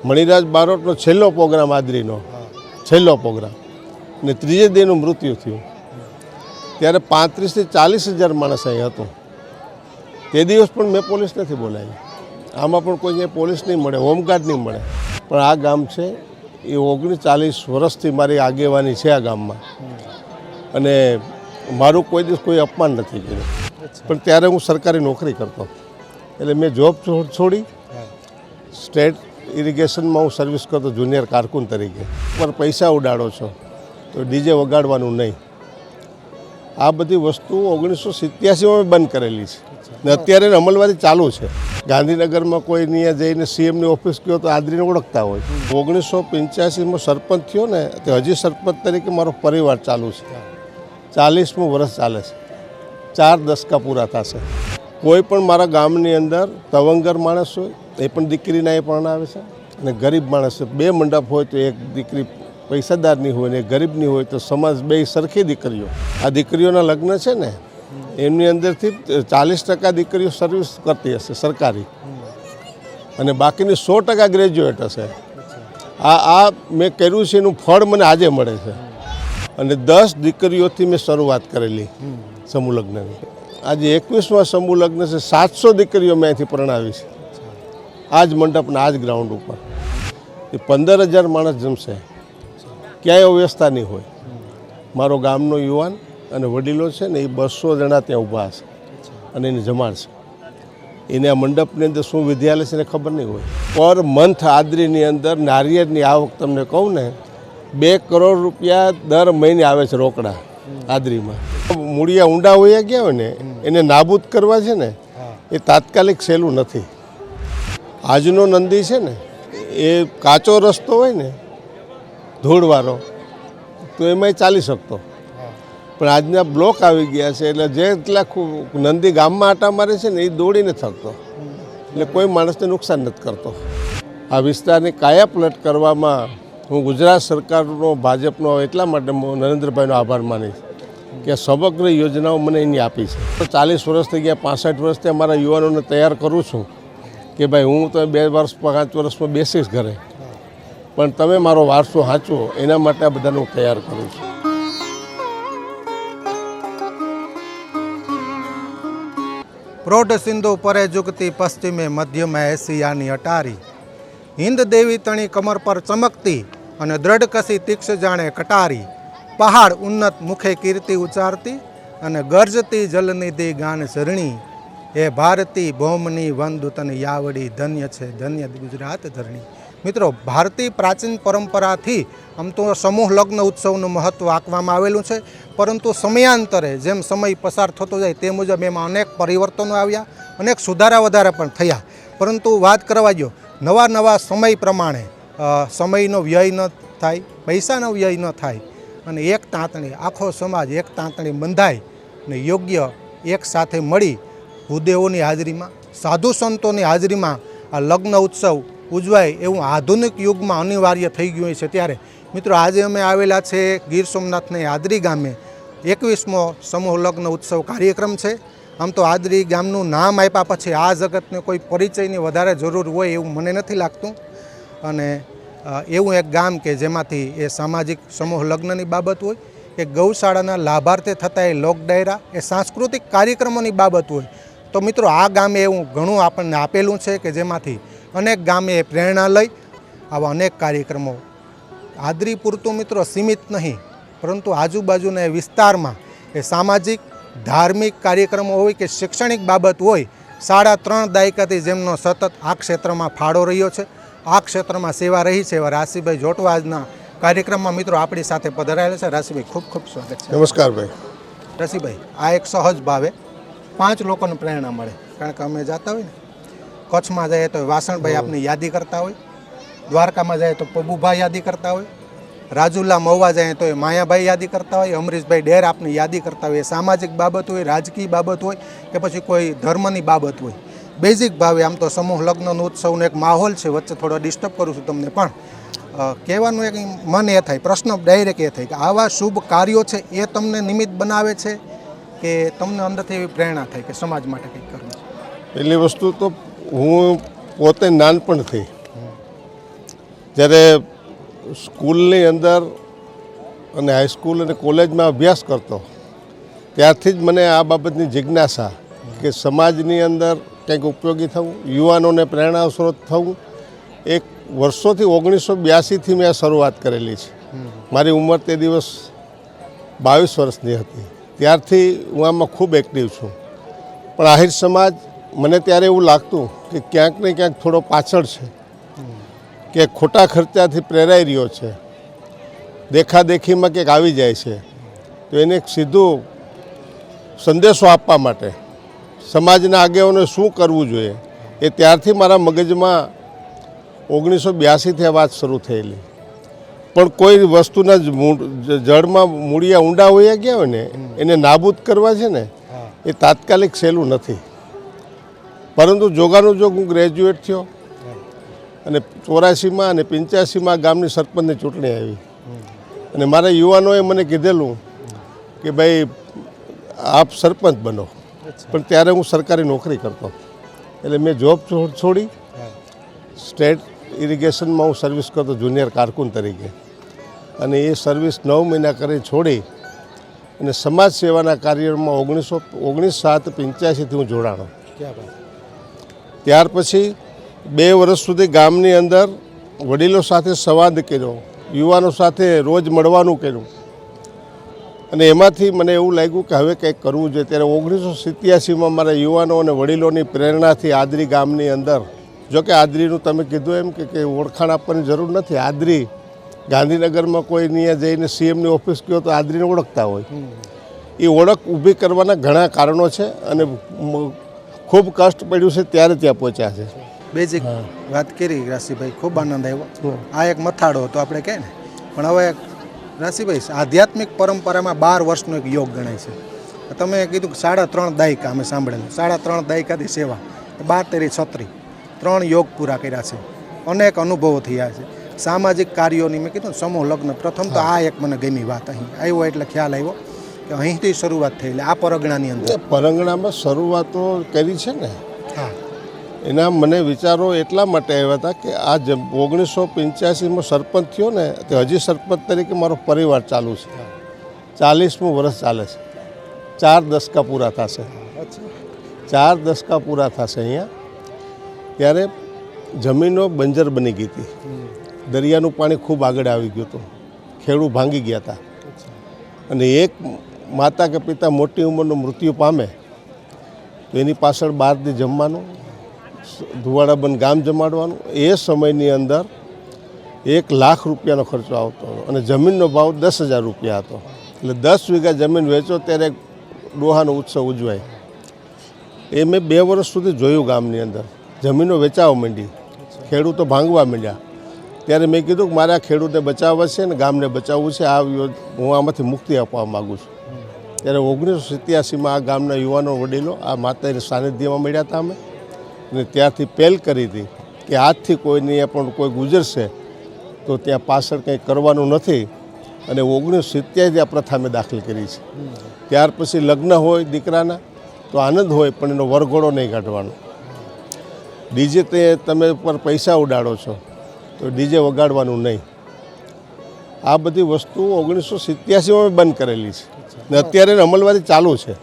મણિરાજ બારોટનો છેલ્લો પ્રોગ્રામ આદરીનો છેલ્લો પ્રોગ્રામ ને ત્રીજે દિનનું મૃત્યુ થયું ત્યારે 35 થી 40 હજાર માણસ અહીં હતો. તે દિવસ પણ મેં પોલીસ નથી બોલાવી. આમાં પણ કોઈ પોલીસ નહીં મળે, હોમગાર્ડ નહીં મળે. પણ આ ગામ છે એ 39 વર્ષથી મારી આગેવાની છે આ ગામમાં અને મારું કોઈ દિવસ કોઈ અપમાન નથી કર્યું. પણ ત્યારે હું સરકારી નોકરી કરતો એટલે મેં જોબ છોડી સ્ટેટ ઇરિગેશનમાં હું સર્વિસ કરતો જુનિયર કારકુન તરીકે. પર પૈસા ઉડાડો છો તો ડીજે વગાડવાનું નહીં. આ બધી વસ્તુ 1987માં બંધ કરેલી છે ને અત્યારે અમલવારી ચાલુ છે. ગાંધીનગરમાં કોઈ ત્યાં જઈને સીએમની ઓફિસ ગયો તો આદરીને ઓળખતા હોય. 1985માં સરપંચ થયો ને તે હજી સરપંચ તરીકે મારો પરિવાર ચાલુ છે. 40મું વર્ષ ચાલે છે. 4 દશકા પૂરા થશે. કોઈ પણ મારા ગામની અંદર તવંગર માણસ હોય એ પણ દીકરીના એ પણ આવે છે અને ગરીબ માણસ 2 મંડપ હોય તો એક દીકરી પૈસાદારની હોય ને ગરીબની હોય તો સમાજ 2 સરખી દીકરીઓ. આ દીકરીઓના લગ્ન છે ને એમની અંદરથી 40% દીકરીઓ સર્વિસ કરતી હશે સરકારી અને બાકીની 100% ગ્રેજ્યુએટ હશે. આ મેં કર્યું છે એનું ફળ મને આજે મળે છે અને 10 દીકરીઓથી મેં શરૂઆત કરેલી સમૂહ લગ્નની. આજે 21મા સમૂહ લગ્ન છે. 700 દીકરીઓ મેં અહીંથી પરણાવી છે આ જ મંડપના આ જ ગ્રાઉન્ડ ઉપર. એ 15,000 માણસ જમશે. ક્યાંય વ્યવસ્થા નહીં હોય. મારો ગામનો યુવાન અને વડીલો છે ને એ 200 જણા ત્યાં ઊભા છે અને એને જમાડશે. એને આ મંડપની અંદર શું વિદ્યાલય છે એને ખબર નહીં હોય. પર મંથ આદરીની અંદર નારિયેળની આવક તમને કહું ને 2 કરોડ રૂપિયા દર મહિને આવે છે રોકડા આદરીમાં. મૂળિયા ઊંડા હોઈ ગયા હોય ને એને નાબૂદ કરવા છે ને એ તાત્કાલિક સહેલું નથી. આજનો નંદી છે ને એ કાચો રસ્તો હોય ને ધૂળવાળો તો એમાંય ચાલી શકતો. પણ આજના બ્લોક આવી ગયા છે એટલે જેટલા નંદી ગામમાં આટા મારે છે ને એ દોડીને થકતો એટલે કોઈ માણસને નુકસાન નથી કરતો. આ વિસ્તારની કાયાપલટ કરવામાં હું ગુજરાત સરકારનો ભાજપનો એટલા માટે નરેન્દ્રભાઈનો આભાર માનીશ કે સમગ્ર યોજનાઓ મને એની આપી છે. 40 વર્ષ થઈ ગયા, 65 વર્ષથી અમારા યુવાનોને તૈયાર કરું છું કે ભાઈ હું તો 2 વર્ષ 5 વર્ષમાં બેસીશ ઘરે પણ તમે મારો વારસો સાચવો એના માટે આ બધાને હું તૈયાર કરું છું. પ્રૌઢ સિંધુ પરે જુગતી પશ્ચિમે મધ્યમાં એશિયાની અટારી. હિન્દ દેવી તણી કમર પર ચમકતી અને દ્રઢ કસી તીક્ષ જાણે કટારી. પહાડ ઉન્નત મુખે કીર્તિ ઉચ્ચારતી અને ગર્જતી જલનિધિ ગાન ઝરણી. હે ભારતી ભૌમની વંદુ તને યાવડી ધન્ય છે ધન્ય ગુજરાત ધરણી. મિત્રો, ભારતીય પ્રાચીન પરંપરાથી આમ તો સમૂહ લગ્ન ઉત્સવનું મહત્ત્વ આંકવામાં આવેલું છે, પરંતુ સમયાંતરે જેમ સમય પસાર થતો જાય તે મુજબ એમાં અનેક પરિવર્તનો આવ્યા, અનેક સુધારા વધારા પણ થયા. પરંતુ વાત કરવા જો નવા સમય પ્રમાણે સમયનો વ્યય ન થાય, પૈસાનો વ્યય ન થાય અને એક તાંતણી આખો સમાજ એક તાંતણી બંધાય અને યોગ્ય એક સાથે મળી ભૂદેવોની હાજરીમાં, સાધુ સંતોની હાજરીમાં આ લગ્ન ઉત્સવ ઉજવાય એવું આધુનિક યુગમાં અનિવાર્ય થઈ ગયું છે. ત્યારે મિત્રો, આજે અમે આવેલા છે ગીર સોમનાથના આદરી ગામે. 21મો સમૂહ લગ્ન ઉત્સવ કાર્યક્રમ છે. આમ તો આદરી ગામનું નામ આપ્યા પછી આ જગતને કોઈ પરિચયની વધારે જરૂર હોય એવું મને નથી લાગતું. અને એવું એક ગામ કે જેમાંથી એ સામાજિક સમૂહ લગ્નની બાબત હોય, એ ગૌશાળાના લાભાર્થે થતા એ લોક ડાયરા, એ સાંસ્કૃતિક કાર્યક્રમોની બાબત હોય, તો મિત્રો આ ગામે એવું ઘણું આપણને આપેલું છે કે જેમાંથી અનેક ગામે પ્રેરણા લઈ આવા અનેક કાર્યક્રમો આદરી પૂરતું મિત્રો સીમિત નહીં, પરંતુ આજુબાજુના વિસ્તારમાં એ સામાજિક ધાર્મિક કાર્યક્રમો હોય કે શૈક્ષણિક બાબત હોય, 3.5 દાયકાથી જેમનો સતત આ ક્ષેત્રમાં ફાળો રહ્યો છે, આ ક્ષેત્રમાં સેવા રહી છે, એવા રાશિભાઈ જોટવા આજના કાર્યક્રમમાં મિત્રો આપણી સાથે પધારેલા છે. રાશિભાઈ, ખૂબ ખૂબ સ્વાગત છે. નમસ્કાર ભાઈ. રાશિભાઈ, આ એક સહજ ભાવે 5 લોકોને પ્રેરણા મળે, કારણ કે અમે જતા હોય ને કચ્છમાં જઈએ તો વાસણભાઈ આપની યાદી કરતા હોય, દ્વારકામાં જાય તો પબુભાઈ યાદી કરતા હોય, રાજુલા મહુવા જાય તો એ માયાભાઈ યાદી કરતા હોય, અમરીશભાઈ ડેર આપની યાદી કરતા હોય. એ સામાજિક બાબત હોય, રાજકીય બાબત હોય કે પછી કોઈ ધર્મની બાબત હોય, બેઝિક ભાવે આમ તો સમૂહ લગ્નનો ઉત્સવનો એક માહોલ છે. વચ્ચે થોડો ડિસ્ટર્બ કરું છું તમને, પણ કહેવાનું એક મન એ થાય, પ્રશ્ન ડાયરેક્ટ એ થાય કે આવા શુભ કાર્યો છે એ તમને નિમિત્ત બનાવે છે કે તમને અંદરથી એવી પ્રેરણા થાય કે સમાજ માટે કંઈક કરવું? પહેલી વસ્તુ તો હું પોતે નાનપણથી જ્યારે સ્કૂલની અંદર અને હાઈસ્કૂલ અને કોલેજમાં અભ્યાસ કરતો ત્યારથી જ મને આ બાબતની જિજ્ઞાસા કે સમાજની અંદર કંઈક ઉપયોગી થવું, યુવાનોને પ્રેરણા સ્ત્રોત થવું. એક વર્ષોથી 1982થી મેં આ શરૂઆત કરેલી છે. મારી ઉંમર તે દિવસ 22 વર્ષની હતી. ત્યારથી હું આમાં ખૂબ એક્ટિવ છું. પણ આહિર સમાજ મને ત્યારે એવું લાગતું કે ક્યાંક ને ક્યાંક થોડો પાછળ છે, કે ખોટા ખર્ચાથી પ્રેરાઈ રહ્યો છે, દેખાદેખીમાં ક્યાંક આવી જાય છે. તો એને એક સીધો સંદેશો આપવા માટે સમાજના આગેવાનોએ શું કરવું જોઈએ એ ત્યારથી મારા મગજમાં 1982થી આ વાત શરૂ થયેલી. પણ કોઈ વસ્તુના જળમાં મૂળિયા ઊંડા હોઈ ગયા હોય ને એને નાબૂદ કરવા છે ને એ તાત્કાલિક સહેલું નથી. પરંતુ જોગાનું જોગ હું ગ્રેજ્યુએટ થયો અને 84માં અને 85માં ગામની સરપંચની ચૂંટણી આવી અને મારા યુવાનોએ મને કીધેલું કે ભાઈ આપ સરપંચ બનો. પણ ત્યારે હું સરકારી નોકરી કરતો એટલે મેં જોબ છોડી સ્ટેટ ઇરિગેશનમાં હું સર્વિસ કરતો જુનિયર કારકુન તરીકે. અને એ સર્વિસ 9 મહિના કરી છોડી અને સમાજ સેવાના કાર્યમાં 1985થી હું જોડાણો. ત્યાર પછી 2 વર્ષ સુધી ગામની અંદર વડીલો સાથે સંવાદ કર્યો, યુવાનો સાથે રોજ મળવાનું કર્યું અને એમાંથી મને એવું લાગ્યું કે હવે કંઈક કરવું જોઈએ. ત્યારે 1987માં મારા યુવાનો અને વડીલોની પ્રેરણાથી આદરી ગામની અંદર, જોકે આદરીનું તમે કીધું એમ કે ઓળખાણ આપવાની જરૂર નથી. આદરી ગાંધીનગરમાં કોઈ ત્યાં જઈને સીએમની ઓફિસ ગયો તો આદરીને ઓળખતા હોય. એ ઓળખ ઊભી કરવાના ઘણા કારણો છે અને ખૂબ કષ્ટ પડ્યું છે ત્યારે ત્યાં પહોંચ્યા છે. બેઝિક વાત કરી રાશિભાઈ, ખૂબ આનંદ આવ્યો. આ એક મથાળો હતો આપણે કહે ને. પણ હવે રાશિભાઈ, આધ્યાત્મિક પરંપરામાં 12 વર્ષનો એક યોગ ગણાય છે. તમે કીધું કે 3.5 દાયકા અમે સાંભળેલું, 3.5 દાયકાથી સેવા, 12 3 યોગ પૂરા કર્યા છે, અનેક અનુભવો થયા છે, સામાજિક કાર્યોની મેં કીધું સમૂહ લગ્ન. પ્રથમ તો આ એક મને ગમી વાત અહીં આવ્યો એટલે ખ્યાલ આવ્યો કે અહીંથી શરૂઆત થઈ. એટલે આ પરંગણાની અંદર પરંગણામાં શરૂઆતો કરી છે ને. હા, એના મને વિચારો એટલા માટે આવ્યા હતા કે આ 1985માં સરપંચ થયો ને તે હજી સરપંચ તરીકે મારો પરિવાર ચાલુ છે. 40મું વર્ષ ચાલે છે. 4 દશકા પૂરા થશે. 4 દશકા પૂરા થશે અહીંયા. ત્યારે જમીનો બંજર બની ગઈ હતી, દરિયાનું પાણી ખૂબ આગળ આવી ગયું હતું, ખેડૂ ભાંગી ગયા હતા. અને એક માતા કે પિતા મોટી ઉંમરનું મૃત્યુ પામે તો એની પાછળ બહારથી જમવાનું, ધુવાડાબંધ ગામ જમાડવાનું. એ સમયની અંદર 1 લાખ રૂપિયાનો ખર્ચો આવતો હતો અને જમીનનો ભાવ 10,000 રૂપિયા હતો. એટલે 10 વીઘા જમીન વેચો ત્યારે ડોહાનો ઉત્સવ ઉજવાય. એ મેં 2 વર્ષ સુધી જોયું. ગામની અંદર જમીનો વેચાવા માંડી, ખેડૂતો ભાંગવા માંડ્યા. ત્યારે મેં કીધું કે મારે આ ખેડૂતને બચાવવા છે ને ગામને બચાવવું છે. હું આમાંથી મુક્તિ આપવા માગું છું. ત્યારે 1987માં આ ગામના યુવાનો વડીલો આ માતાના સાનિધ્યમાં મળ્યા હતા અમે. અને ત્યારથી પહેલ કરી હતી કે આજથી કોઈની પણ કોઈ ગુજરશે તો ત્યાં પાછળ કંઈ કરવાનું નથી. અને 1970થી આ પ્રથા મેં દાખલ કરી છે. ત્યાર પછી લગ્ન હોય દીકરાના તો આનંદ હોય, પણ એનો વરઘોડો નહીં કાઢવાનો. ડીજે તે તમે ઉપર પૈસા ઉડાડો છો તો ડીજે વગાડવાનું નહીં. આ બધી વસ્તુઓ 1987માં બંધ કરેલી છે ને અત્યારે અમલવારી ચાલુ છે.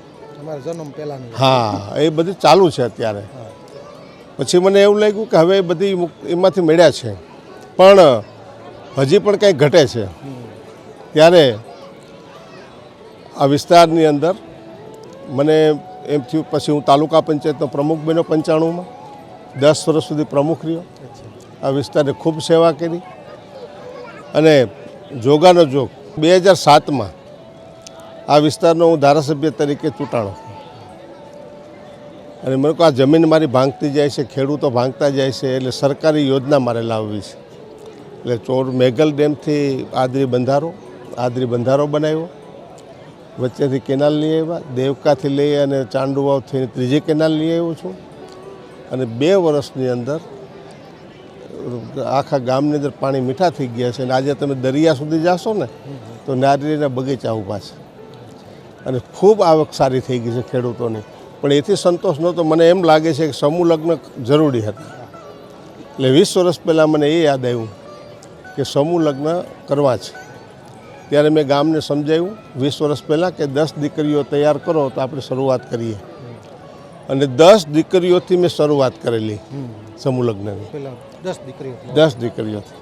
હા, એ બધી ચાલુ છે અત્યારે. પછી મને એવું લાગ્યું કે હવે બધી એમાંથી મળ્યા છે પણ હજી પણ કંઈક ઘટે છે. ત્યારે આ વિસ્તારની અંદર મને એમ થયું. પછી હું તાલુકા પંચાયતનો પ્રમુખ બન્યો 95માં. 10 વર્ષ સુધી પ્રમુખ રહ્યો. આ વિસ્તારને ખૂબ સેવા કરી અને જોગાનો જોગ 2007માં આ વિસ્તારનો હું ધારાસભ્ય તરીકે ચૂંટાણો. અને મને કહું આ જમીન મારી ભાંગતી જાય છે, ખેડૂતો ભાંગતા જાય છે, એટલે સરકારી યોજના મારે લાવવી છે. એટલે ચોર મેઘલ ડેમથી આદરી બંધારો બનાવ્યો, વચ્ચેથી કેનાલ લઈ આવ્યા, દેવકાથી લઈ અને ચાંડુવાવ થઈને ત્રીજી કેનાલ લઈ આવ્યો છું. અને 2 વર્ષની અંદર આખા ગામની અંદર પાણી મીઠા થઈ ગયા છે. અને આજે તમે દરિયા સુધી જાશો ને તો નારિયેળના બગીચા ઊભા છે અને ખૂબ આવક સારી થઈ ગઈ છે ખેડૂતોની. પણ એથી સંતોષ નહોતો. મને એમ લાગે છે કે સમૂહ લગ્ન જરૂરી હતા. એટલે 20 વર્ષ પહેલાં મને એ યાદ આવ્યું કે સમૂહ લગ્ન કરવા છે. ત્યારે મેં ગામને સમજાવ્યું 20 વર્ષ પહેલાં કે 10 દીકરીઓ તૈયાર કરો તો આપણે શરૂઆત કરીએ. અને 10 દીકરીઓથી મેં શરૂઆત કરેલી સમૂહ લગ્નની. 10 દીકરીઓથી.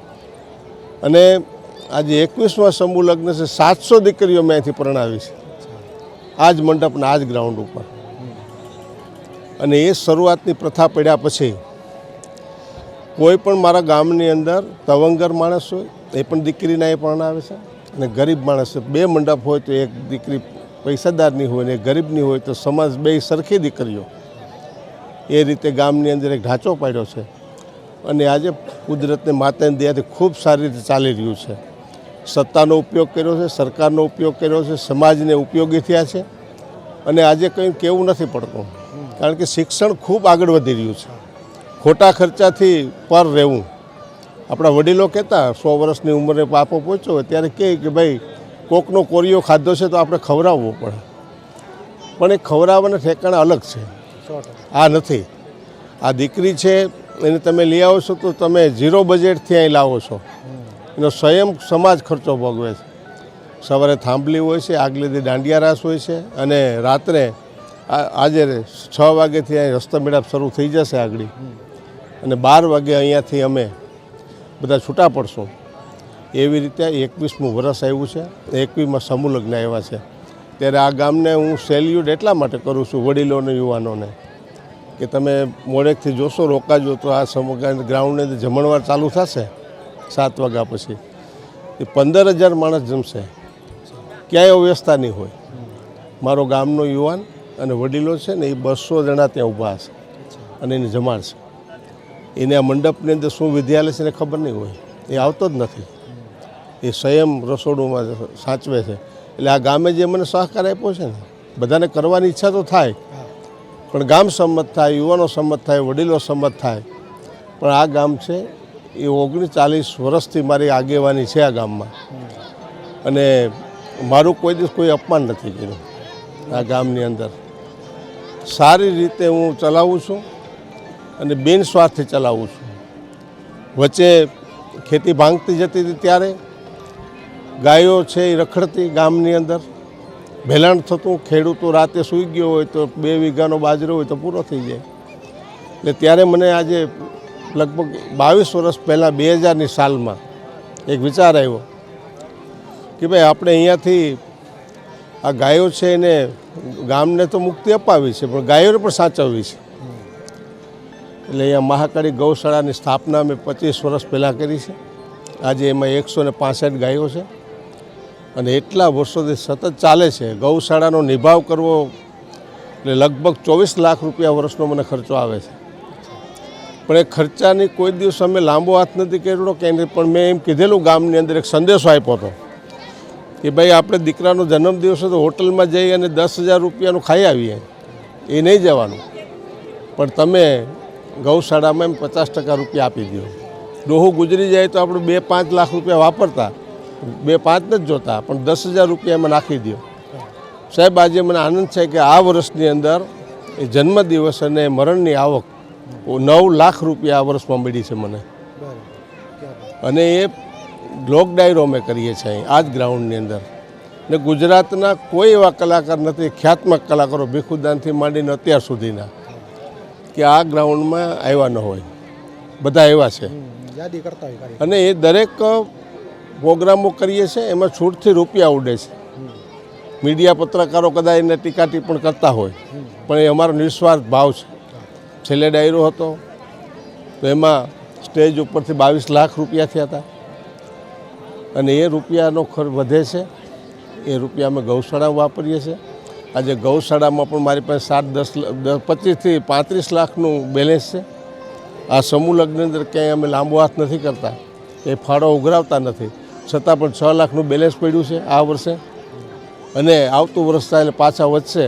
અને આજે 21મા સમૂહ લગ્ન છે. 700 દીકરીઓ મેં અહીંથી પરણાવી છે, આ જ મંડપના આ જ ગ્રાઉન્ડ ઉપર. અને એ શરૂઆતની પ્રથા પડ્યા પછી કોઈ પણ મારા ગામની અંદર તવંગર માણસ હોય એ પણ દીકરીને એ પરણાવે છે, અને ગરીબ માણસ 2 મંડપ હોય તો એક દીકરી પૈસાદારની હોય ને ગરીબની હોય તો સમાજ 2 સરખી દીકરીઓ. એ રીતે ગામની અંદર એક ઢાંચો પાડ્યો છે. અને આજે કુદરતને માતાની દયાથી ખૂબ સારી રીતે ચાલી રહ્યું છે. સત્તાનો ઉપયોગ કર્યો છે, સરકારનો ઉપયોગ કર્યો છે, સમાજને ઉપયોગી થયા છે. અને આજે કંઈ કહેવું નથી પડતું, કારણ કે શિક્ષણ ખૂબ આગળ વધી રહ્યું છે. ખોટા ખર્ચાથી પર રહેવું. આપણા વડીલો કહેતા 100 વર્ષની ઉંમરે પાપો પહોંચ્યો હોય ત્યારે કહે કે ભાઈ કોકનો કોરિયો ખાધો છે તો આપણે ખવડાવવો પડે. પણ એ ખવડાવવાના ઠેકાણા અલગ છે, આ નથી. આ દીકરી છે એને તમે લઈ આવો છો તો તમે 0 બજેટથી અહીં લાવો છો. એનો સ્વયં સમાજ ખર્ચો ભોગવે છે. સવારે થાંભલી હોય છે, આગલે દી દાંડિયા રાસ હોય છે, અને રાત્રે આજે 6 વાગ્યાથી અહીં રસ્તા મેળાપ શરૂ થઈ જશે આગળ, અને 12 વાગે અહીંયાથી અમે બધા છૂટા પડશું. એવી રીતે 21મું વર્ષ આવ્યું છે. 21માં સમૂહ લગ્ન આવ્યા છે. ત્યારે આ ગામને હું સેલ્યુટ એટલા માટે કરું છું, વડીલો અને યુવાનોને, કે તમે મોડેકથી જોશો, રોકાજો તો આ સમગ્ર ગ્રાઉન્ડની અંદર જમણવાર ચાલુ થશે 7 વાગ્યા પછી. એ 15,000 માણસ જમશે, ક્યાંય અવ્યવસ્થા નહીં હોય. મારો ગામનો યુવાન અને વડીલો છે ને એ 200 જણા ત્યાં ઊભા હશે અને એને જમાડશે. એને આ મંડપની અંદર શું વિદ્યાલય છે એને ખબર નહીં હોય, એ આવતો જ નથી. એ સ્વયં રસોડુંમાં સાચવે છે. એટલે આ ગામે જે મને સહકાર આપ્યો છે ને, બધાને કરવાની ઈચ્છા તો થાય, પણ ગામ સંમત થાય, યુવાનો સંમત થાય, વડીલો સંમત થાય. પણ આ ગામ છે એ 39 વર્ષથી મારી આગેવાની છે આ ગામમાં, અને મારું કોઈ દિવસ કોઈ અપમાન નથી કર્યું. આ ગામની અંદર સારી રીતે હું ચલાવું છું અને બિનસ્વાર્થી ચલાવું છું. વચ્ચે ખેતી ભાંગતી જતી હતી ત્યારે ગાયો છે એ રખડતી ગામની અંદર, ભેલાણ થતું. ખેડૂતો રાતે સૂઈ ગયો હોય તો 2 વીઘાનો બાજરો હોય તો પૂરો થઈ જાય. એટલે ત્યારે મને આજે લગભગ 22 વર્ષ પહેલાં 2000ની સાલમાં એક વિચાર આવ્યો કે ભાઈ આપણે અહીંયાથી આ ગાયો છે એને ગામને તો મુક્તિ અપાવી છે, પણ ગાયોને પણ સાચવવી છે. એટલે અહીંયા મહાકાળી ગૌશાળાની સ્થાપના મેં 25 વર્ષ પહેલાં કરી છે. આજે એમાં 165 ગાયો છે, અને એટલા વર્ષોથી સતત ચાલે છે. ગૌશાળાનો નિભાવ કરવો એટલે લગભગ 24 લાખ રૂપિયા વર્ષનો મને ખર્ચો આવે છે. પણ એ ખર્ચાની કોઈ દિવસ અમે લાંબો હાથ નથી કર્યો કે નહીં, પણ મેં એમ કીધેલું ગામની અંદર એક સંદેશો આપ્યો હતો કે ભાઈ આપણે દીકરાનો જન્મદિવસ તો હોટલમાં જઈ અને 10,000 રૂપિયાનું ખાઈ આવીએ, એ નહીં જવાનું, પણ તમે ગૌશાળામાં એમ 50% રૂપિયા આપી દો. ડોહું ગુજરી જાય તો આપણે 2-5 લાખ રૂપિયા વાપરતા, 2-5 નથી જોતા, પણ 10,000 રૂપિયા એમાં નાખી દો. સાહેબ, આજે મને આનંદ છે કે આ વર્ષની અંદર એ જન્મદિવસ અને મરણની આવક 9 લાખ રૂપિયા આ વર્ષમાં મળી છે મને. અને એ લોક ડાયરો અમે કરીએ છીએ અહીં આ જ ગ્રાઉન્ડની અંદર. ને ગુજરાતના કોઈ એવા કલાકાર નથી, ખ્યાતનાક કલાકારો ભીખુદાનથી માંડીને અત્યાર સુધીના, કે આ ગ્રાઉન્ડમાં આવ્યા ન હોય. બધા એવા છે. અને એ દરેક પ્રોગ્રામો કરીએ છીએ એમાં છૂટથી રૂપિયા ઉડે છે. મીડિયા પત્રકારો કદાચ એને ટીકા ટિપ્પણ કરતા હોય, પણ એ અમારો નિસ્વાર્થ ભાવ છે. છેલ્લે ડાયરો હતો તો એમાં સ્ટેજ ઉપરથી 22 લાખ રૂપિયા થયા હતા, અને એ રૂપિયાનો ખર્ચ વધે છે. એ રૂપિયા અમે ગૌશાળા વાપરીએ છીએ. આજે ગૌશાળામાં પણ મારી પાસે 25થી 35 લાખનું બેલેન્સ છે. આ સમૂહ લગ્નની અંદર ક્યાંય અમે લાંબો હાથ નથી કરતા, એ ફાળો ઉઘરાવતા નથી, છતાં પણ 6 લાખનું બેલેન્સ પડ્યું છે આ વર્ષે. અને આવતું વર્ષ થાય એટલે પાછા વધશે,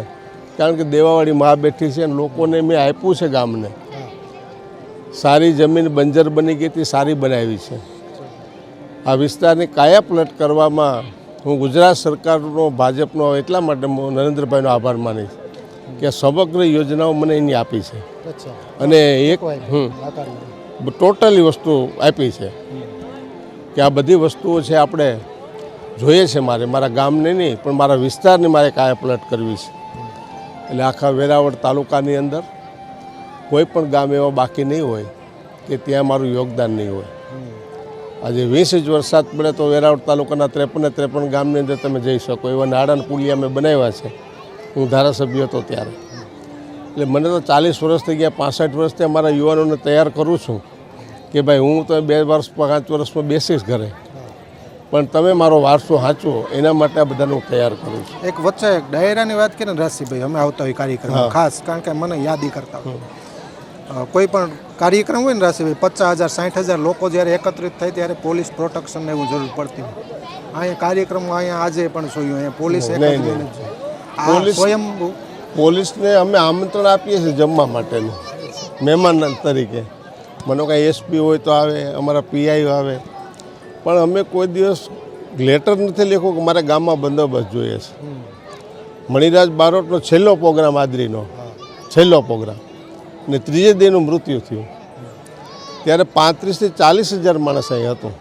કારણ કે દેવાવાળી મા બેઠી છે અને લોકોને મેં આપ્યું છે. ગામને સારી જમીન બંજર બની ગઈ હતી, સારી બનાવી છે. આ વિસ્તારની કાયાપલટ કરવામાં હું ગુજરાત સરકારનો, ભાજપનો એટલા માટે નરેન્દ્રભાઈનો આભાર માનીશ કે સમગ્ર યોજનાઓ મને એની આપી છે, અને એક ટોટલી વસ્તુ આપી છે. કે આ બધી વસ્તુઓ છે આપણે જોઈએ છે. મારા ગામની નહીં પણ મારા વિસ્તારની મારે કાયાપલટ કરવી છે. એટલે આખા વેરાવળ તાલુકાની અંદર કોઈ પણ ગામ એવા બાકી નહીં હોય કે ત્યાં મારું યોગદાન નહીં હોય. આજે 20 ઇંચ વરસાદ પડે તો વેરાવળ તાલુકાના 53 ગામની અંદર તમે જઈ શકો એવા નાળાના પુલિયા મેં બનાવ્યા છે. હું ધારાસભ્ય હતો ત્યારે. એટલે મને તો 40 વર્ષ થઈ ગયા, 65 વર્ષથી અમારા યુવાનોને તૈયાર કરું છું કે ભાઈ હું તો 2 વર્ષ 5 વર્ષમાં બેસીશ ઘરે, પણ તમે મારો વારસો સાચવો એના માટે આ બધાને હું તૈયાર કરું છું. એક વચ્ચે એક ડાયરાની વાત કરીને રાશિભાઈ, અમે આવતા હોય કાર્યક્રમ ખાસ, કારણ કે મને યાદી કરતા હોય કોઈ પણ કાર્યક્રમ હોય ને રાશિભાઈ, 50,000 60,000 લોકો જ્યારે એકત્રિત થાય ત્યારે પોલીસ પ્રોટેક્શનને એવું જરૂર પડતી હોય. અહીંયા કાર્યક્રમમાં અહીંયા આજે પણ જોયું, અહીંયા પોલીસ સ્વયં પોલીસને અમે આમંત્રણ આપીએ છીએ જમવા માટેનું મહેમાન તરીકે. મને કાંઈ એસપી હોય તો આવે, અમારા પીઆઈ આવે, પણ અમે કોઈ દિવસ લેટર નથી લખ્યું કે મારા ગામમાં બંદોબસ્ત જોઈએ છે. મણિરાજ બારોટનો છેલ્લો પ્રોગ્રામ, આદરીનો છેલ્લો પ્રોગ્રામ, ને 3 દિનનું મૃત્યુ થયું ત્યારે 35,000 થી 40,000 માણસ અહીં હતું.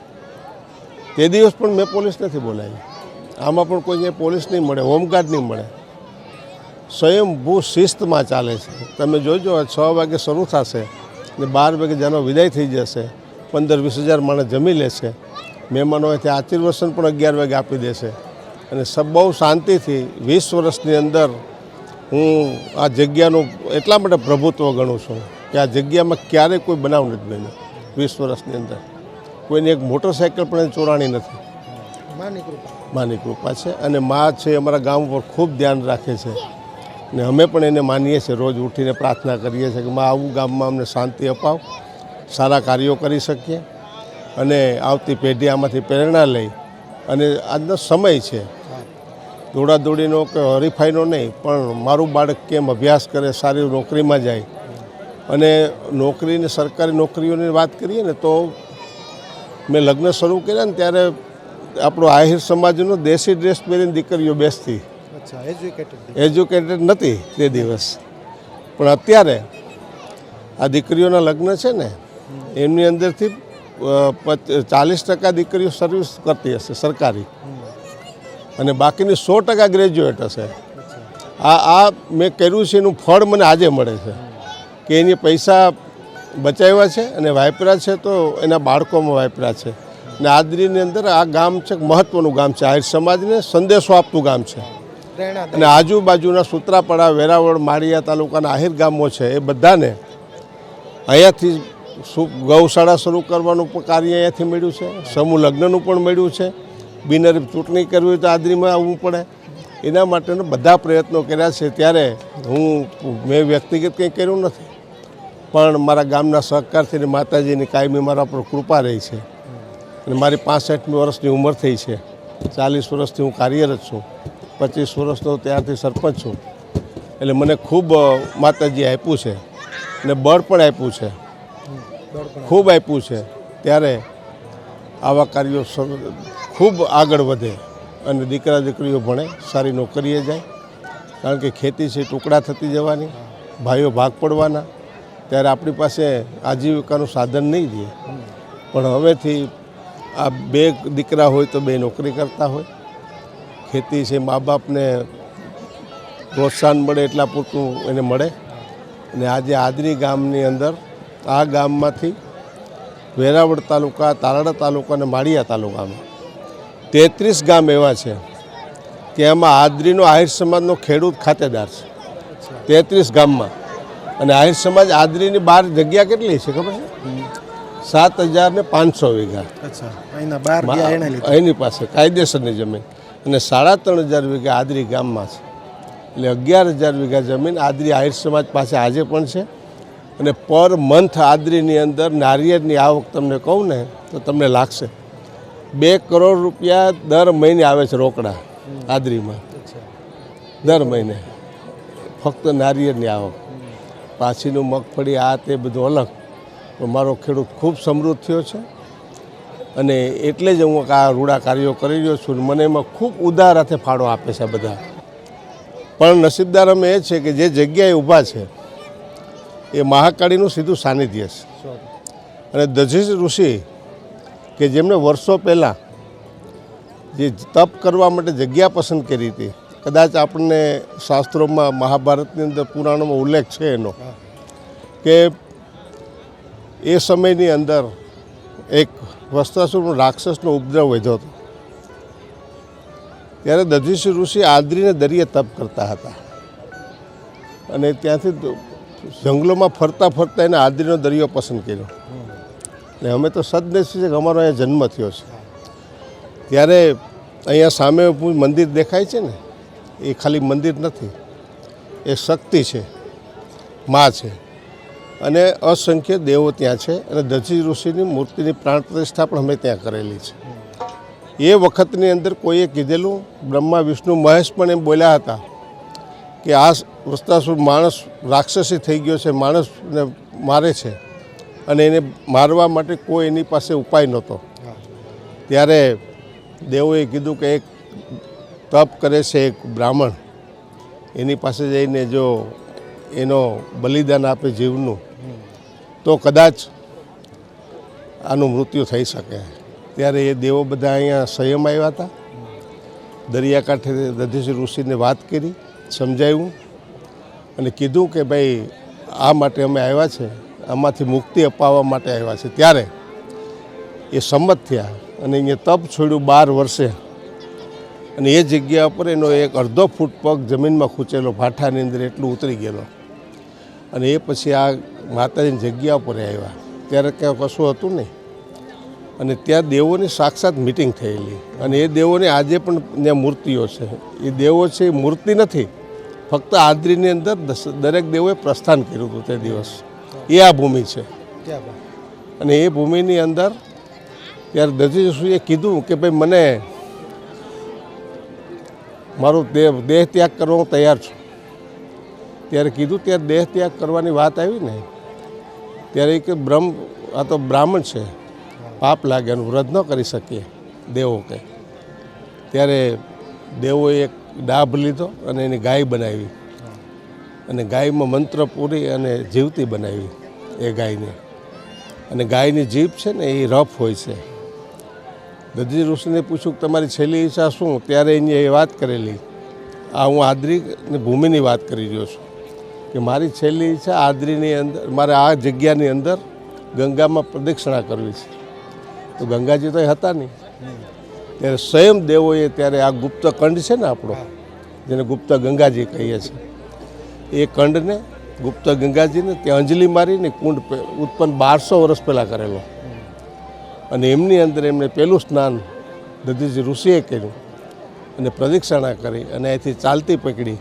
તે દિવસ પણ મેં પોલીસ નથી બોલાવી. આમાં પણ કોઈ પોલીસ નહીં મળે, હોમગાર્ડ નહીં મળે. સ્વયંભૂ શિસ્તમાં ચાલે છે. તમે જોજો 6 વાગે શરૂ થશે ને 12 વાગે જેનો વિદાય થઈ જશે. 15-20,000 માણસ જમી લેશે. મહેમાનો અહીંથી આશીર્વચન પણ 11 વાગે આપી દેશે. અને બહુ શાંતિથી 20 વર્ષની અંદર હું આ જગ્યાનું એટલા માટે પ્રભુત્વ ગણું છું કે આ જગ્યામાં ક્યારેય કોઈ બનાવ નથી બન્યો. 20 વર્ષની અંદર કોઈની એક મોટરસાઇકલ પણ ચોરાણી નથી. માની કૃપા છે. અને મા છે અમારા ગામ ઉપર ખૂબ ધ્યાન રાખે છે ને અમે પણ એને માનીએ છીએ. રોજ ઉઠીને પ્રાર્થના કરીએ છીએ કે મા આવું ગામમાં અમને શાંતિ અપાવ, સારા કાર્યો કરી શકીએ અને આવતી પેઢી આમાંથી પ્રેરણા લઈ. અને આજનો સમય છે દોડાદોડીનો કે હરીફાઈનો નહીં, પણ મારું બાળક કેમ અભ્યાસ કરે, સારી નોકરીમાં જાય. અને નોકરીને સરકારી નોકરીઓની વાત કરીએ ને તો મેં લગ્ન શરૂ કર્યા ને ત્યારે આપણો આહિર સમાજનો દેશી ડ્રેસ પહેરીને દીકરીઓ બેસતી. એજ્યુકેટેડ નથી તે દિવસ, પણ અત્યારે આ દીકરીઓના લગ્ન છે ને એમની અંદરથી 40% દીકરીઓ સર્વિસ કરતી હશે સરકારી, અને બાકીની 100% ગ્રેજ્યુએટ હશે. આ મેં કર્યું છે એનું ફળ મને આજે મળે છે કે એની પૈસા બચાવ્યા છે અને વાપર્યા છે તો એના બાળકોમાં વાપર્યા છે. ને આદરીની અંદર આ ગામ છે મહત્ત્વનું ગામ છે, આહિર સમાજને સંદેશો આપતું ગામ છે. અને આજુબાજુના સૂત્રાપાડા, વેરાવળ, માળિયા તાલુકાના આહિર ગામો છે એ બધાને અહીંયાથી ગૌશાળા શરૂ કરવાનું પણ કાર્ય અહીંયાથી મળ્યું છે. સમૂહ લગ્નનું પણ મળ્યું છે. બિનહરીફ ચૂંટણી કરવી હોય તો આદરીમાં આવવું પડે. એના માટેના બધા પ્રયત્નો કર્યા છે. ત્યારે મેં વ્યક્તિગત કંઈ કર્યું નથી, પણ મારા ગામના સહકારથી માતાજીની કાયમી મારા પર કૃપા રહી છે. અને મારી 65મી વર્ષની ઉંમર થઈ છે. 40 વર્ષથી હું કાર્યરત છું. 25 વર્ષનો ત્યારથી સરપંચ છું. એટલે મને ખૂબ માતાજી આપ્યું છે અને બળ પણ આપ્યું છે, ખૂબ આપ્યું છે. ત્યારે આવા કાર્યો ખૂબ આગળ વધે અને દીકરા દીકરીઓ ભણે, સારી નોકરીએ જાય. કારણ કે ખેતી છે ટુકડા થતી જવાની, ભાઈઓ ભાગ પડવાના. ત્યારે આપણી પાસે આજીવિકાનું સાધન નહીં રહે. પણ હવેથી આ 2 દીકરા હોય તો 2 નોકરી કરતા હોય. ખેતી છે મા બાપને પ્રોત્સાહન મળે એટલા પૂરતું એને મળે. અને આજે આદરી ગામની અંદર આ ગામમાંથી વેરાવળ તાલુકા, તાલાળા તાલુકા અને માળિયા તાલુકામાં 33 ગામ એવા છે કે એમાં આદરીનો આહિર સમાજનો ખેડૂત ખાતેદાર છે 33 ગામમાં. અને આહિર સમાજ આદરીની બહાર જગ્યા કેટલી છે ખબર છે? 7,500 વીઘા એની પાસે કાયદેસરની જમીન, અને 3,500 વીઘા આદરી ગામમાં છે. એટલે 11,000 વીઘા જમીન આદરી આહિર સમાજ પાસે આજે પણ છે. અને પર મંથ આદરીની અંદર નારિયેળની આવક તમને કહું ને તો તમને લાગશે 2 કરોડ રૂપિયા દર મહિને આવે છે રોકડા આદરીમાં. દર મહિને ફક્ત નારિયેળની આવક. પાછીનું મગફળી આ તે બધું અલગ, પણ મારો ખેડૂત ખૂબ સમૃદ્ધ થયો છે. અને એટલે જ હું આ રૂડા કાર્યો કરી રહ્યો છું. મને એમાં ખૂબ ઉદાર હાથે ફાળો આપે છે બધા. પણ નસીબદાર અમે એ છે કે જે જગ્યાએ ઊભા છે એ મહાકાળીનું સીધું સાનિધ્ય છે. અને દધીચ ઋષિ કે જેમણે વર્ષો પહેલાં જે તપ કરવા માટે જગ્યા પસંદ કરી હતી, કદાચ આપણને શાસ્ત્રોમાં મહાભારતની અંદર પુરાણોમાં ઉલ્લેખ છે એનો, કે એ સમયની અંદર એક વસ્ત્રાસુરનો રાક્ષસનો ઉપદ્રવ વધ્યો હતો. ત્યારે દધીચી ઋષિ આદ્રીને દરિયે તપ કરતા હતા અને ત્યાંથી જંગલોમાં ફરતા ફરતા એને આદ્રીનો દરિયો પસંદ કર્યો. ને અમે તો સદનસીબ છે કે અમારો અહીંયા જન્મ થયો છે. ત્યારે અહીંયા સામે મંદિર દેખાય છે ને, એ ખાલી મંદિર નથી, એ શક્તિ છે, મા છે, અને અસંખ્ય દેવો ત્યાં છે. અને દધીચી ઋષિની મૂર્તિની પ્રાણ પ્રતિષ્ઠા પણ અમે ત્યાં કરેલી છે. એ વખતની અંદર કોઈએ કીધેલું, બ્રહ્મા વિષ્ણુ મહેશ પણ એમ બોલ્યા હતા કે આ વસ્ત્રાસુર માણસ રાક્ષસી થઈ ગયો છે, માણસને મારે છે, અને એને મારવા માટે કોઈ એની પાસે ઉપાય નહોતો. ત્યારે દેવોએ કીધું કે એક તપ કરે છે એક બ્રાહ્મણ, એની પાસે જઈને જો એનો બલિદાન આપે જીવનું, તો કદાચ આનું મૃત્યુ થઈ શકે. ત્યારે એ દેવો બધા અહીંયા સંયમ આવ્યા હતા. દરિયાકાંઠે દધીચી ઋષિને વાત કરી, સમજાવ્યું અને કીધું કે ભાઈ આ માટે અમે આવ્યા છે, આમાંથી મુક્તિ અપાવવા માટે આવ્યા છે. ત્યારે એ સંમત થયા અને અહીંયા તપ છોડ્યું 12 વર્ષે. અને એ જગ્યા પર એનો એક અડધો ફૂટ પગ જમીનમાં ખૂંચેલો, ભાઠાની અંદર એટલું ઉતરી ગયેલો. અને એ પછી આ માતાજીની જગ્યા ઉપર આવ્યા. ત્યારે ક્યાં કશું હતું નહીં. અને ત્યાં દેવોની સાક્ષાત મિટિંગ થયેલી. અને એ દેવોની આજે પણ ત્યાં મૂર્તિઓ છે. એ દેવો છે એ મૂર્તિ નથી, ફક્ત આદ્રીની અંદર દરેક દેવોએ પ્રસ્થાન કર્યું હતું તે દિવસ. એ આ ભૂમિ છે. અને એ ભૂમિની અંદર ત્યારે દધીચી ઋષિએ કીધું કે ભાઈ મને મારું દેહ ત્યાગ કરવા હું તૈયાર છું. ત્યારે કીધું, ત્યારે દેહ ત્યાગ કરવાની વાત આવી ને, ત્યારે કે આ તો બ્રાહ્મણ છે, પાપ લાગે, એનું વ્રત ન કરી શકીએ દેવો કે. ત્યારે દેવોએ એક ડાભ લીધો અને એની ગાય બનાવી, અને ગાયમાં મંત્ર પૂરી અને જીવતી બનાવી એ ગાયને. અને ગાયની જીભ છે ને એ રફ હોય છે. દધીચી ઋષિને પૂછ્યું કે તમારી છેલ્લી ઈચ્છા શું? ત્યારે એને એ વાત કરેલી, આ હું આદ્રીની ભૂમિની વાત કરી રહ્યો છું, કે મારી છેલ્લી ઈચ્છા આદ્રીની અંદર, મારે આ જગ્યાની અંદર ગંગામાં પ્રદક્ષિણા કરવી છે. તો ગંગાજી તો એ હતા નહીં. ત્યારે સ્વયં દેવોએ ત્યારે આ ગુપ્ત કંડ છે ને આપણો, જેને ગુપ્ત ગંગાજી કહીએ છીએ, એ કંડને ગુપ્ત ગંગાજીને ત્યાં અંજલિ મારીને કુંડ ઉત્પન્ન 1200 વર્ષ પહેલાં કરેલો. અને એમની અંદર એમને પહેલું સ્નાન દધીચી ઋષિએ કર્યું અને પ્રદક્ષિણા કરી અને અહીંથી ચાલતી પકડી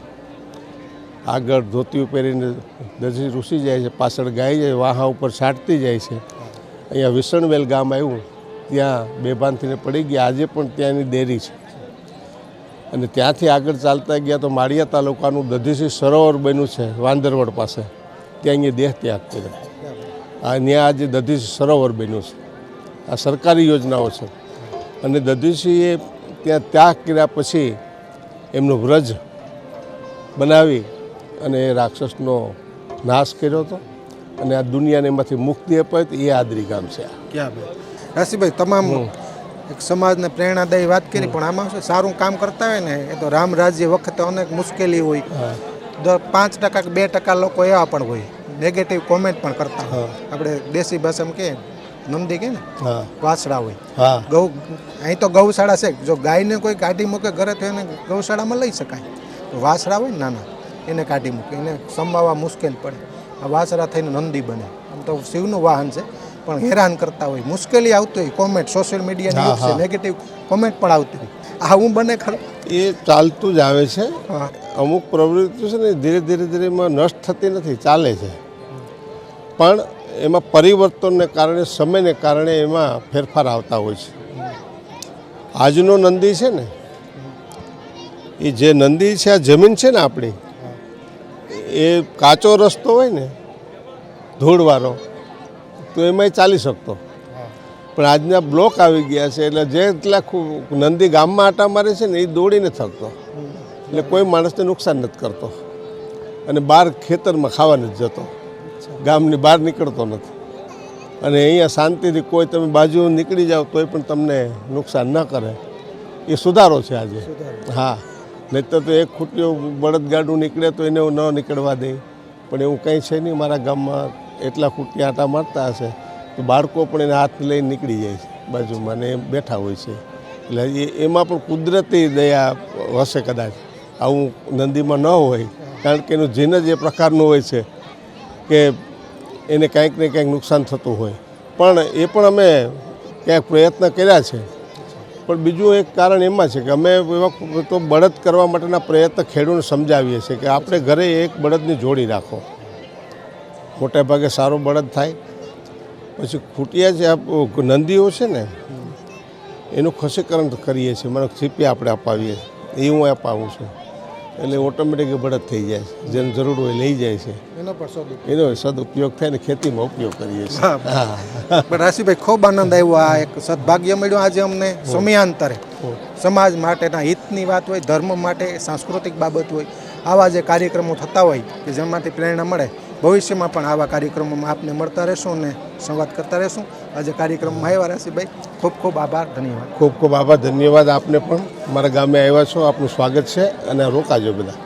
આગળ ધોતિયું પહેરીને દધીચી ઋષિ જાય છે, પાછળ ગાય જાય, વાહા ઉપર છાંટતી જાય છે. અહીંયા વિસણવેલ ગામ આવ્યું, ત્યાં બેભાન થઈને પડી ગયા. આજે પણ ત્યાંની ડેરી છે. અને ત્યાંથી આગળ ચાલતા ગયા તો માળિયા તાલુકાનું દધીચી સરોવર બન્યું છે વાંદરવડ પાસે, ત્યાં અહીંયા દેહ ત્યાગ કર્યો. ત્યાં આજે દધીચી સરોવર બન્યું છે. આ સરકારી યોજનાઓ છે. અને દધીચીએ ત્યાં ત્યાગ કર્યા પછી એમનો વ્રજ બનાવી અને એ રાક્ષસનો નાશ કર્યો હતો. અને આ દુનિયાને એમાંથી મુક્તિ અપાય એ આદ્રી ગામ છે. ક્યાં ભાઈ રાશિભાઈ, તમામ એક સમાજને પ્રેરણાદાયી વાત કરી, પણ આમાં શું સારું કામ કરતા હોય ને, એ તો રામ રાજ્ય વખતે અનેક મુશ્કેલી હોય. 5% કે 2% લોકો એવા પણ હોય, નેગેટિવ કોમેન્ટ પણ કરતા હોય. આપણે દેશી ભાષામાં કહે નંદી કે ને વાસડા હોય. ગૌ અહીં તો ગૌશાળા છે, જો ગાયને કોઈ કાઢી મૂકે ઘરે તો એને ગૌશાળામાં લઈ શકાય. વાસડા હોય ને નાના, એને કાઢી મૂકે, એને સંભાળવા મુશ્કેલ પડે. આ વાસડા થઈને નંદી બને. આમ તો શિવનું વાહન છે, પણ હેરાન કરતા હોય, મુશ્કેલી આવતી હોય. કોમેન્ટ સોશિયલ મીડિયાની યુગ છે, નેગેટિવ કોમેન્ટ પણ આવતી હોય. આવું બને ખરું? એ ચાલતું જ આવે છે. અમુક પ્રવૃત્તિ છે ને ધીરે ધીરે એમાં નષ્ટ થતી નથી, ચાલે છે. પણ એમાં પરિવર્તનને કારણે, સમયને કારણે એમાં ફેરફાર આવતા હોય છે. આજનો નંદી છે ને, એ જે નંદી છે, આ જમીન છે ને આપણી, એ કાચો રસ્તો હોય ને ધૂળવાળો, તો એમાંય ચાલી શકતો. પણ આજના બ્લોક આવી ગયા છે, એટલે જેટલા નંદી ગામમાં આટા મારે છે ને એ દોડીને થકતો, એટલે કોઈ માણસને નુકસાન નથી કરતો. અને બહાર ખેતરમાં ખાવા નથી જતો, ગામની બહાર નીકળતો નથી. અને અહીંયા શાંતિથી કોઈ તમે બાજુ નીકળી જાઓ તોય પણ તમને નુકસાન ન કરે એ સુધારો છે આજે. હા, નહીંતર તો એક ખૂટ્યો બળદગાડું નીકળે તો એને ન નીકળવા દે, પણ એવું કંઈ છે નહીં. મારા ગામમાં એટલા ખૂટિયા આટા મારતા હશે તો બાળકો પણ એને હાથ લઈને નીકળી જાય છે બાજુમાં ને બેઠા હોય છે. એટલે એમાં પણ કુદરતી દયા હશે કદાચ, આવું નંદીમાં ન હોય, કારણ કે એનું જીન જ એ પ્રકારનું હોય છે કે એને કાંઈક ને કાંઈક નુકસાન થતું હોય. પણ એ પણ અમે ક્યાંક પ્રયત્ન કર્યા છે. પણ બીજું એક કારણ એમાં છે કે અમે એવા તો બળદ કરવા માટેના પ્રયત્ન ખેડૂતને સમજાવીએ છીએ કે આપણે ઘરે એક બળદની જોડી રાખો, મોટા ભાગે સારો બળદ થાય. પછી ખૂટિયા જે નંદીઓ છે ને એનું ખસીકરણ કરીએ છીએ, મને છીપી આપણે અપાવીએ, એ હું અપાવું છું. એટલે ઓટોમેટિક બળદ થઈ જાય છે, જેને જરૂર હોય લઈ જાય છે. એનો સદુપયોગ થાય ને ખેતીમાં ઉપયોગ કરીએ છીએ. હા, પણ રાશિભાઈ ખૂબ આનંદ આવ્યો. આ એક સદભાગ્ય મળ્યું આજે અમને. સમયાંતરે સમાજ માટેના હિતની વાત હોય, ધર્મ માટે સાંસ્કૃતિક બાબત હોય, આવા જે કાર્યક્રમો થતા હોય કે જેમાંથી પ્રેરણા મળે, ભવિષ્યમાં પણ આવા કાર્યક્રમોમાં આપને મળતા રહેશું અને સંવાદ કરતા રહેશું. આજે કાર્યક્રમમાં આવ્યા રાશિભાઈ, ખૂબ ખૂબ આભાર, ધન્યવાદ. ખૂબ ખૂબ આભાર, ધન્યવાદ આપને પણ. મારા ગામે આવ્યા છો, આપનું સ્વાગત છે અને રોકાજો બધા.